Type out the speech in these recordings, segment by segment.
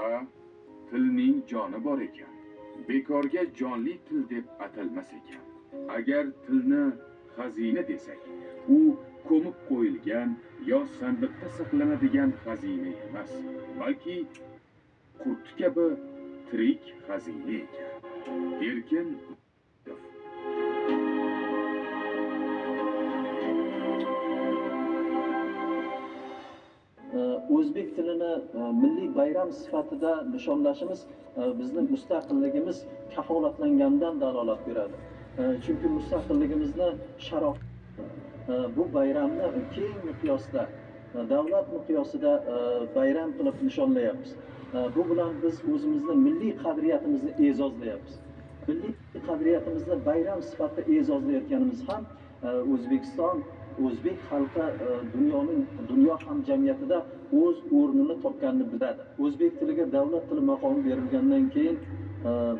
Ha, tilning joni bor ekan. Bekorga jonli til deb atalmas ekan. Agar tilni xazina desak, u ko'mib qo'yilgan yo sandiqda saqlanadigan xazina emas, balki qurt kabi tirik xazina ekan. Erkin o'zbek tilini milliy bayram sifatida nishonlashimiz bizning mustaqilligimiz kafolatlanganidan dalolat beradi. Chunki mustaqilligimizni sharof bu bayramni keng miqyosda, davlat miqyosida bayram qilib nishonlayapmiz. Bu bilan biz o'zimizni milliy qadriyatimizni e'zozlayapmiz. Milliy qadriyatimizni bayram sifatida e'zozlayotganimiz ham O'zbekiston, o'zbek xalqi dunyo hamjamiyatida o'z o'rnini topganini biladi. O'zbek tiliga davlat tili maqomi berilgandan keyin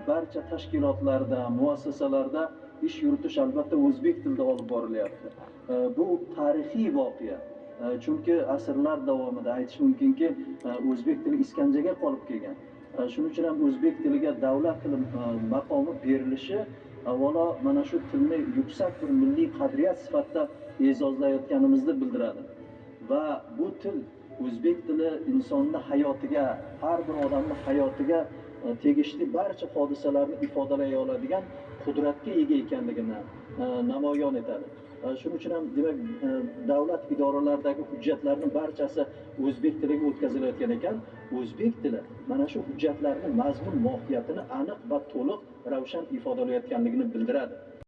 barcha tashkilotlarda, muassasalarda ish yuritish albatta o'zbek tilida olib borilyapti. Bu tarixiy voqea. Chunki asrlar davomida aytish mumkinki, o'zbek tili iskanjaga qolib kelgan. Shuning uchun ham o'zbek tiliga davlat tili maqomi berilishi avvalo mana shu tilni yuksak bir milliy qadriyat sifatida e'zozlayotganimizni bildiradi. Va bu til, o'zbek tili insonni hayotiga, har bir odamning hayotiga tegishli barcha hodisalarni ifodalay oladigan qudratga ega ekanligini namoyon etadi. Shuning uchun ham demak davlat idoralaridagi hujjatlarning barchasi o'zbek tiliga o'tkazilayotgan ekan. O'zbek tili mana shu hujjatlarning mazmun mohiyatini aniq va to'liq ravshan ifodalayotganligini bildiradi.